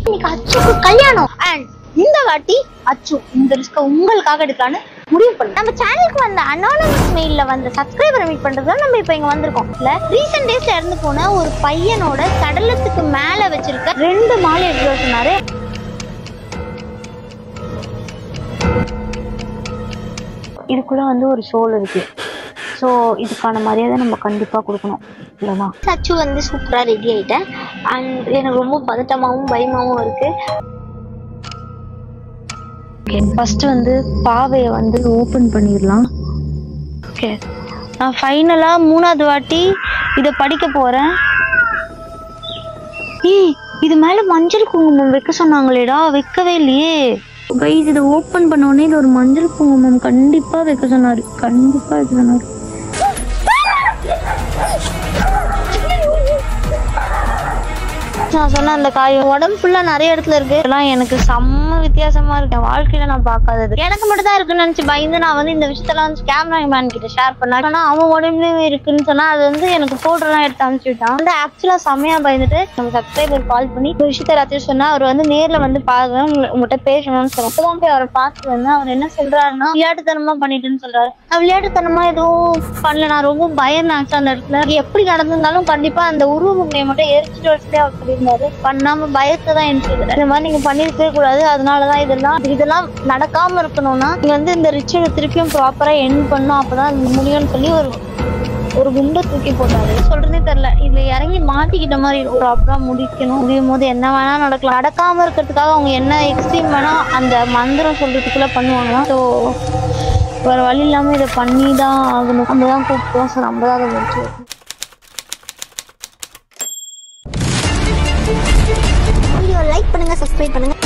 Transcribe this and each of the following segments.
இன்னைக்கு அச்சுக்கு கல்யாணம் அண்ட் இந்த வாட்டி அச்சு இந்த ரிஸ்க உங்களுக்காக எடுக்கலான்னு முடிவு பண்ணோம். நம்ம சேனலுக்கு வந்த அனானிமஸ் மெயில்ல வந்த சப்ஸ்கிரைபரை மீட் பண்றதுதான் நம்ம இப்ப இங்க வந்திருக்கோம். ரீசெண்ட் டேஸ்ல இறந்து போன ஒரு பையனோட சடலத்துக்கு மேல வச்சிருக்க 2 மாலை எடுத்து சொன்னாரு. இதுக்குள்ள வந்து ஒரு சோல் இருக்கு. ஸோ இதுக்கான மரியாதை நம்ம கண்டிப்பாக கொடுக்கணும் இல்லைனா. அச்சு வந்து சூப்பராக ரெடி ஆகிட்டேன் அண்ட் எனக்கு ரொம்ப பதட்டமாகவும் பயமாகவும் இருக்கு. ஓகே, ஃபர்ஸ்ட் வந்து பாவையை வந்து ஓப்பன் பண்ணிடலாம். ஓகே, நான் ஃபைனலாக 3வது வாட்டி இதை படிக்க போகிறேன். இது மேலே மஞ்சள் குங்குமம் வைக்க சொன்னாங்களேடா, வைக்கவே இல்லையே. கைஸ், இதை ஓப்பன் பண்ண உடனே இது ஒரு மஞ்சள் குங்குமம் கண்டிப்பாக வைக்க சொன்னார். கண்டிப்பாக வைக்க சொன்னார். நான் சொன்ன அந்த காயம் உடம்பு ஃபுல்லா நிறைய இடத்துல இருக்கு. இதெல்லாம் எனக்கு செம்ம வித்தியாசமா இருக்கு. என் வாழ்க்கையில நான் பார்க்காதது. எனக்கு மட்டும் தான் இருக்குன்னு நினைச்சு பயந்து நான் வந்து இந்த விஷயத்தெல்லாம் வந்து கேமராமேன் கிட்ட ஷேர் பண்ணேன். ஆனா அவன் உடம்புலயும் இருக்குன்னு சொன்னா அது வந்து எனக்கு போட்டோலாம் எடுத்து அனுப்பிச்சுட்டான். வந்து ஆக்சுவலா செம்மையா பயந்துட்டு நம்ம சப்ஸ்கிரைபர் கால் பண்ணி ஒரு விஷயத்த எல்லாத்தையும் சொன்னா அவர் வந்து நேர்ல வந்து பாருங்க உங்கள்கிட்ட பேசணும்னு சொல்லுவோம். போய் அவரை பார்த்து வந்து அவர் என்ன சொல்றாருன்னா விளையாட்டுத்தனமா பண்ணிட்டுன்னு சொல்றாரு. நான் விளையாட்டுத்தனமா எதுவும் பண்ணல, நான் ரொம்ப பயந்தாச்சு அந்த இடத்துல. எப்படி நடந்திருந்தாலும் கண்டிப்பா அந்த உருவமுனையை மட்டும் எரிச்சிட்டு வச்சுட்டே அவர் சொல்லியிருந்தாரு. பண்ணாம பயத்தை தான் எனக்கு இந்த மாதிரி நீங்க பண்ணிருக்கவே கூடாது. அதனாலதான் இதெல்லாம் நடக்காம இருக்கணும்னா நீங்க வந்து இந்த ரிச்சுவலை திருப்பியும் ப்ராப்பரா எண்ட் பண்ணும், அப்பதான் முடியும்னு சொல்லி ஒரு குண்டை தூக்கி போட்டாரு. சொல்றதே தெரியல. இதுல இறங்கி மாட்டிக்கிட்ட மாதிரி ப்ராப்பரா முடியும் போது என்ன வேணா நடக்கலாம். நடக்காம இருக்கிறதுக்காக அவங்க என்ன எக்ஸ்ட்ரீம் வேணா அந்த மந்திரம் சொல்றதுக்குள்ள பண்ணுவாங்க. ஸோ வேற வழி இல்லாம இதை பண்ணிதான் ஆகணும். நம்ம தான் கூப்பிட்டோம். ஸோ நம்ம தான் அதை முடிச்சு வைக்கணும். வீடியோ லைக் பண்ணுங்க, சப்ஸ்கிரைப் பண்ணுங்க.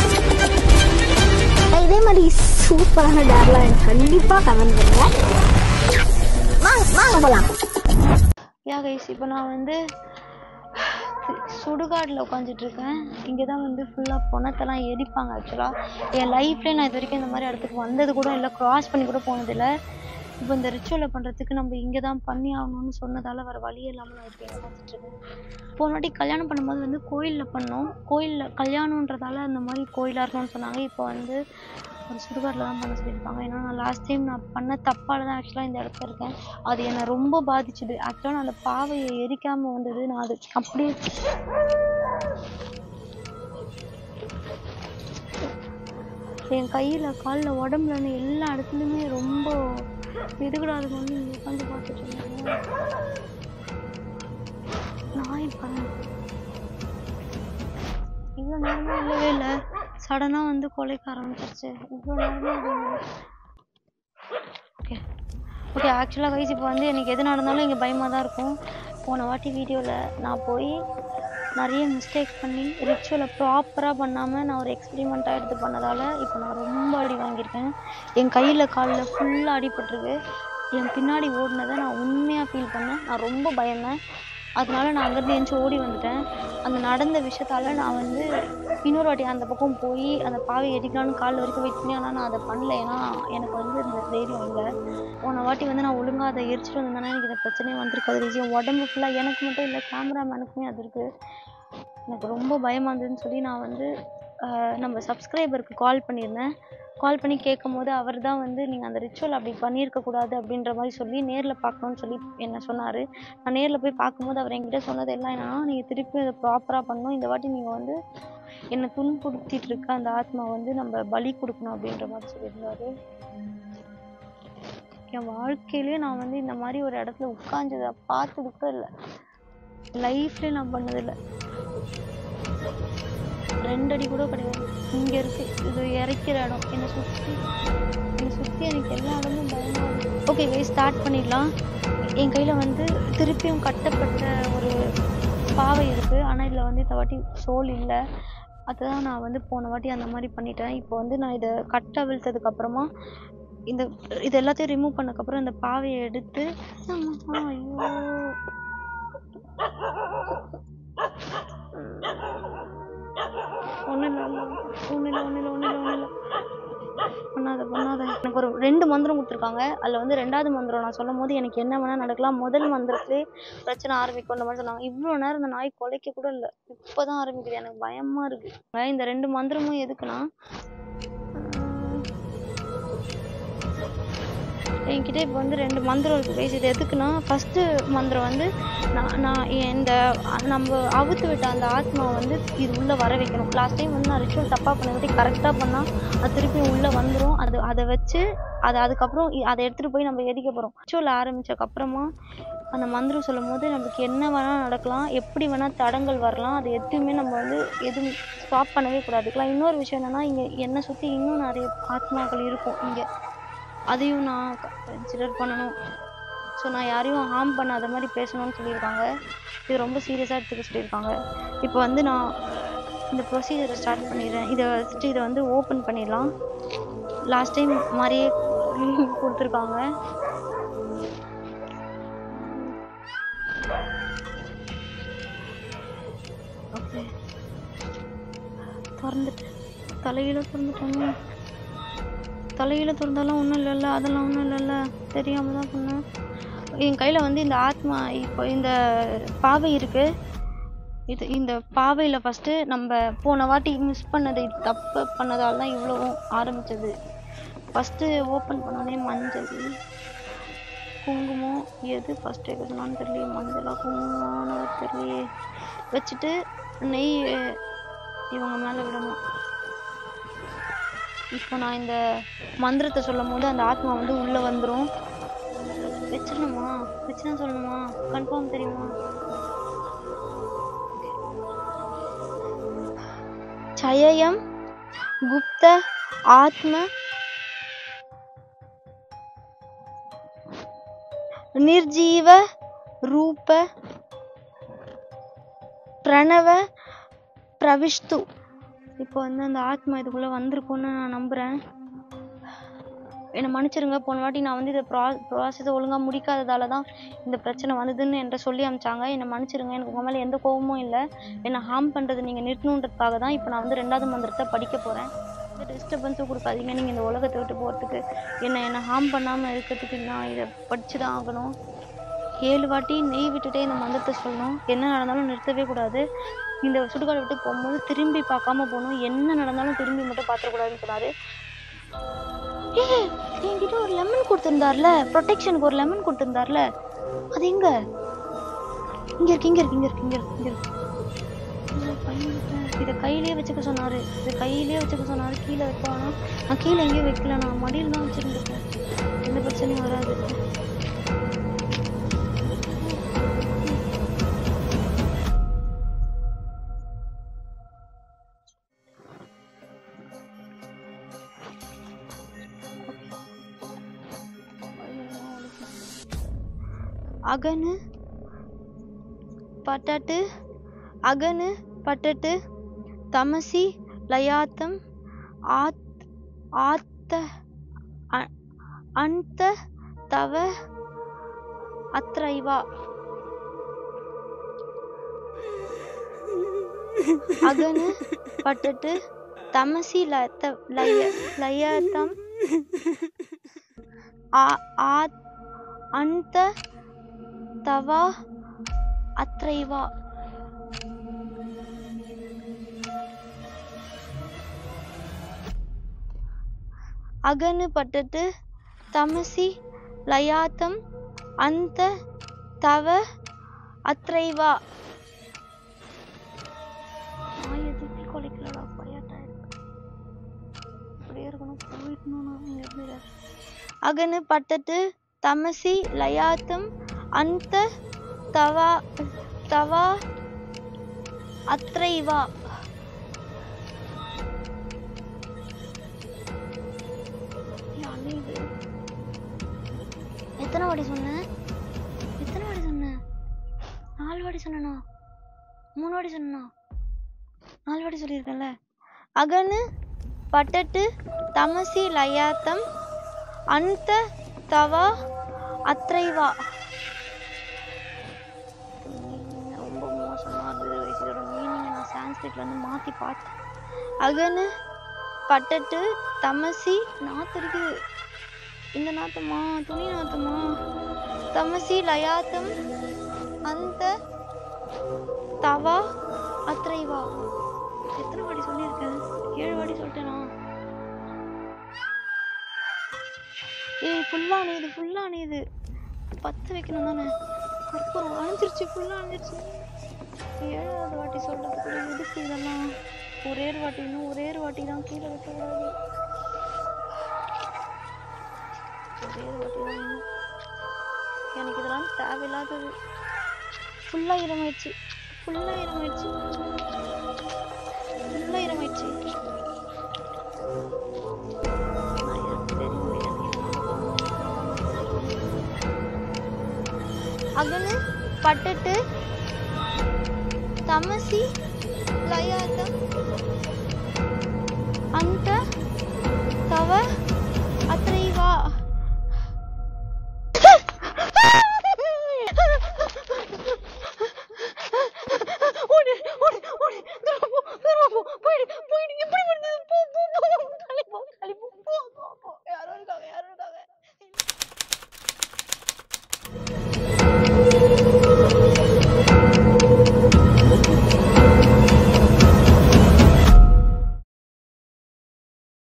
இதே மாதிரி சூப்பரான டேர்லாம் எனக்கு கண்டிப்பா கமெண்ட் பண்ணுங்க. வாங்க போலாம். யா கைஸ், இப்போ நான் வந்து சுடுகாட்டில் உட்காந்துட்டு இருக்கேன். இங்கே தான் வந்து ஃபுல்லாக பொணத்தெல்லாம் எரிப்பாங்க. ஆக்சுவலாக என் லைஃப்லேயே நான் இது வரைக்கும் இந்த மாதிரி இடத்துக்கு வந்தது கூட இல்லை, க்ராஸ் பண்ணி கூட போனதில்லை. இப்போ இந்த ரிச்சுவலை பண்ணுறதுக்கு நம்ம இங்கே தான் பண்ணி ஆகணும்னு சொன்னதால் வேறு வழியே இல்லாமல் நான் இப்போ இங்கே பார்த்துட்ருக்கேன். போன வாட்டி கல்யாணம் பண்ணும்போது வந்து கோயிலில் பண்ணோம். கோயிலில் கல்யாணன்றதால அந்த மாதிரி கோயிலாக இருக்கணும்னு சொன்னாங்க. இப்போ வந்து ஒரு சுடுகாட்டில் தான் பண்ண சொல்லியிருக்காங்க. ஏன்னா நான் லாஸ்ட் டைம் நான் பண்ண தப்பால் தான் ஆக்சுவலாக இந்த இடத்துல இருக்கேன். அது என்னை ரொம்ப பாதிச்சுது. ஆக்சுவலாக நான் அந்த பாவையை எரிக்காமல் வந்தது. நான் அது அப்படியே என் கையில் காலில் உடம்புல எல்லா இடத்துலையுமே ரொம்ப எதுக்கூடாது வந்து இங்கே உட்காந்து பார்த்துட்டு இருந்தேன். நாய் பண்ண இவ்வளோ நேரமே இல்லவே இல்லை, சடனாக வந்து கொலைக்க ஆரம்பிச்சிருச்சு. இவ்வளோ நேரமே ஓகே ஆக்சுவலாக கைஸ் இப்போ வந்து எனக்கு எது நடந்தாலும் இங்கே பயமாக தான் இருக்கும். போன வாட்டி வீடியோவில் நான் போய் நிறைய மிஸ்டேக் பண்ணி ரிச்சுவலை ப்ராப்பராக பண்ணாமல் நான் ஒரு எக்ஸ்பெரிமெண்ட்டாக எடுத்து பண்ணதால் இப்போ நான் ரொம்ப அடி வாங்கியிருக்கேன். என் கையில் காலில் ஃபுல்லாக அடிபட்டுருக்கு. என் பின்னாடி ஓடினதை நான் உண்மையாக ஃபீல் பண்ணேன். நான் ரொம்ப பயந்தேன். அதனால நான் அங்கேருந்து எழுந்து ஓடி வந்துட்டேன். அந்த நடந்த விஷயத்தால் நான் வந்து இன்னொரு வாட்டி அந்த பக்கம் போய் அந்த பாவை எரிக்கலான்னு காலில் வரைக்கும் வெயிட் பண்ணி, ஆனால் நான் அதை பண்ணல. ஏன்னா எனக்கு வந்து இந்த தைரியம் இல்லை. போன வாட்டி வந்து நான் ஒழுங்காக அதை எரிச்சிட்டு வந்தேன்னா எனக்கு இந்த பிரச்சனையே வந்திருக்காது. ரீசியம் உடம்பு ஃபுல்லாக எனக்கு மட்டும் இல்லை, கேமராமேனுக்குமே அது இருக்குது. எனக்கு ரொம்ப பயமாக இருந்ததுன்னு சொல்லி நான் வந்து நம்ம சப்ஸ்கிரைபருக்கு கால் பண்ணியிருந்தேன். கால் பண்ணி கேட்கும் போது அவர் தான் வந்து நீங்கள் அந்த ரிச்சுவல் அப்படி பண்ணியிருக்கக்கூடாது அப்படின்ற மாதிரி சொல்லி நேரில் பார்க்கணுன்னு சொல்லி என்ன சொன்னார். நான் நேரில் போய் பார்க்கும்போது அவர் என்கிட்ட சொன்னது எல்லாம் என்னன்னா, நீங்கள் திருப்பி அதை ப்ராப்பராக பண்ணணும். இந்த வாட்டி நீங்கள் வந்து என்னை துன்புறுத்திட்டு இருக்க அந்த ஆத்மா வந்து நம்ம பலி கொடுக்கணும் அப்படின்ற மாதிரி சொல்லியிருந்தார். என் வாழ்க்கையிலேயே நான் வந்து இந்த மாதிரி ஒரு இடத்துல உட்காந்ததை பார்த்தது கூட இல்லை. லைஃப்லேயே நான் பண்ணதில்லை. 2 அடி கூட கிடையாது. இங்கே இருக்குது, இது இறக்கிற இடம். என்னை சுற்றி எனக்கு எல்லா இடமும் பயமாக இருக்குது. ஓகே கைஸ், ஸ்டார்ட் பண்ணிடலாம். என் கையில் வந்து திருப்பியும் கட்டப்பட்ட ஒரு பாவை இருக்குது. ஆனால் இதில் வந்து இந்த வாட்டி சோல் இல்லை. அதுதான் நான் வந்து போன வாட்டி அந்த மாதிரி பண்ணிட்டேன். இப்போ வந்து நான் இதை கட்ட அவிழ்த்ததுக்கப்புறமா இது எல்லாத்தையும் ரிமூவ் பண்ணக்கப்புறம் இந்த பாவையை எடுத்து ஐயோ ஒன்றும் இல்லை பண்ணாத. எனக்கு ஒரு 2 மந்திரம் கொடுத்துருக்காங்க. அதில் வந்து 2வது மந்திரம் நான் சொல்லும் போது எனக்கு என்ன வேணால் நடக்கலாம். முதல் மந்திரத்திலே பிரச்சனை ஆரம்பிக்கும் அந்த மாதிரி சொன்னாங்க. இவ்வளோ நேரம் இந்த நாய் குலைக்க கூட இல்லை, இப்போ தான் ஆரம்பிக்குது. எனக்கு பயமாக இருக்குது. இந்த 2 மந்திரமும் எதுக்குன்னா, என்கிட்ட இப்போ வந்து 2 மந்திரம் இருக்குது கைஸ். இது எதுக்குன்னா, ஃபஸ்ட்டு மந்திரம் வந்து நான் இந்த நம்ம அவுத்து விட்ட அந்த ஆத்மாவை வந்து இது உள்ளே வர வைக்கணும். லாஸ்ட் டைம் வந்து நான் ரிச்சுவல் தப்பாக பண்ணி கரெக்டாக பண்ணால் அது திருப்பி உள்ளே வந்துடும். அதை வச்சு அதுக்கப்புறம் அதை எடுத்துகிட்டு போய் நம்ம எதிக்க போகிறோம். ரிச்சுவல் ஆரம்பித்ததுக்கப்புறமா அந்த மந்திரம் சொல்லும் போது நம்மளுக்கு என்ன வேணால் நடக்கலாம், எப்படி வேணால் தடங்கள் வரலாம். அது எதுவுமே நம்ம வந்து எதுவும் ஸ்டாப் பண்ணவே கூடாது. இன்னொரு விஷயம் என்னென்னா, இங்கே என்னை சுற்றி இன்னும் நிறைய ஆத்மாக்கள் இருக்கும் இங்கே. அதையும் நான் கன்சிடர் பண்ணணும். ஸோ நான் யாரையும் ஹார்ம் பண்ணாத மாதிரி பேசணும்னு சொல்லியிருக்காங்க. இது ரொம்ப சீரியஸாக எடுத்துக்க சொல்லியிருக்காங்க. இப்போ வந்து நான் இந்த ப்ரொசீஜரை ஸ்டார்ட் பண்ணிடுறேன். இதை வச்சுட்டு இதை வந்து ஓப்பன் பண்ணிடலாம். லாஸ்ட் டைம் மாதிரியே கொடுத்துருக்காங்க. ஓகே, திறந்துட்டு தலையில திறந்துட்டாங்க. தலையில திறந்தாலும் ஒன்றும் இல்லைல்ல, அதெல்லாம் ஒன்றும் இல்லைல்ல, தெரியாமல் தான் பண்ணேன். என் கையில் வந்து இந்த ஆத்மா இப்போ இந்த பாவை இருக்குது. இந்த பாவையில் ஃபஸ்ட்டு நம்ம போன வாட்டி மிஸ் பண்ணது, இது தப்பு பண்ணதால் தான் இவ்வளவும் ஆரம்பித்தது. ஃபஸ்ட்டு ஓப்பன் பண்ணோடனே மஞ்சள் குங்குமம் எது ஃபஸ்ட்டு எடுக்கலான்னு தெரியல. மஞ்சளா குங்குமம்னு தெரியலையே. வச்சுட்டு நெய் இவங்க மேலே விடணும். இப்போ நான் இந்த மந்திரத்தை சொல்லும் போது அந்த ஆத்மா வந்து உள்ளே வந்துடும். வச்சிடணுமா? வச்சுதான் சொல்லணுமா? கன்ஃபார்ம் தெரியுமா? சயம் குப்த ஆத்ம நிர்ஜீவ ரூப பிரணவ பிரவிஷ்து. இப்போ வந்து அந்த ஆத்மா இதுக்குள்ளே வந்திருக்குன்னு நான் நம்புகிறேன். என்னை மன்னிச்சிருங்க. போன வாட்டி நான் வந்து இதை ப்ராசஸை ஒழுங்காக முடிக்காததால தான் இந்த பிரச்சனை வந்ததுன்னு என்கிட்ட சொல்லி அமிச்சாங்க. என்னை மன்னிச்சிருங்க. எனக்கு உங்கள் மேலே எந்த கோபமும் இல்லை. என்னை ஹார்ம் பண்ணுறது நீங்கள் நிறுத்தணுன்றதுக்காக தான் இப்போ நான் வந்து 2வது மந்திரத்தை படிக்க போகிறேன். எந்த டிஸ்டர்பன்ஸும் கொடுக்காதீங்க. நீங்கள் இந்த உலகத்தை விட்டு போகிறதுக்கு, என்னை ஹார்ம் பண்ணாமல் இருக்கிறதுக்கு நான் இதை படித்து தான் ஆகணும். 7 வாட்டி நெய் விட்டுட்டே இந்த மந்திரத்தை சொல்லணும். என்ன நடந்தாலும் நிறுத்தவே கூடாது. இந்த சுடுகாடு விட்டு போகும்போது திரும்பி பார்க்காம போகணும். என்ன நடந்தாலும் திரும்பி மட்டும் பார்த்துக்கூடாதுன்னு சொன்னார். என்கிட்ட ஒரு லெமன் கொடுத்துருந்தார்ல, ப்ரொடெக்ஷனுக்கு ஒரு லெமன் கொடுத்துருந்தார்ல, அது எங்க? இங்கே இருக்கு. இதை கையிலேயே வச்சுக்க சொன்னார். கீழே வைப்பானா? நான் கீழே எங்கேயும் வைக்கல, நான் மடியில் தான் வச்சுருந்துருக்கேன். எந்த பிரச்சனையும் வராது. அகனு பட்டட்டு தமசி லயாத்தம் ஆத்த அந்த தவ அத்ரைவா. அகனு பட்டட்டு தமசி லயாத்தம் அந்த தவா அத்ரைவா. அகனு பட்டட்டு தமசி லயாத்தம் அந்த தவ அத்ரைவா. நான் எதுக்கு கொலைக்கலடா, பையாட்டா இருக்கு. அப்படியே இருக்கணும், போயிடணும். அகனு பட்டட்டு தமசி லயாத்தம் அந்த தவா அத்ரைவா. எத்தனை வாட்டி சொன்னேன்? 4 வாட்டி சொன்னா? 3 வாட்டி சொன்னா? 4 வாட்டி சொல்லியிருக்கேன்ல. அகனு பட்டட்டு தமசி லயாத்தம் அந்த தவா அத்ரைவா. ரொம்ப மோசமாக இருந்தது. இதோட மீனிங்கை நான் சான்ஸ்கிரிட்ல வந்து மாற்றி பார்த்தேன். அகனு பட்டட்டு தமசி நாத்து இருக்குது. இந்த நாத்தமா துணி நாத்தமா? தமசி லயாத்தம் அந்த தவா அத்ரைவா. எத்தனை வாட்டி சொல்லியிருக்கேன்? 7 வாட்டி சொல்லிட்டேனா? ஏய் ஃபுல்லா அணையுது. பத்த வைக்கணும் தானே? கற்பூரம் அணைஞ்சிருச்சு, ஃபுல்லா அணைஞ்சிருச்சு. 7வது வாட்டி சொல்றதுக்குள்ள எதுக்கு இதெல்லாம்? ஒரே ஒரு வாட்டி தான் கீழே வைக்கக்கூடாது. ஒரே ஒரு வாட்டி தான். எனக்கு இதெல்லாம் தேவையில்லாதது. ஃபுல்லா ஈரமாயிடுச்சு. அகனு பட்டட்டு தமசி லயாத்தம் அந்த தவ அத்ரைவா.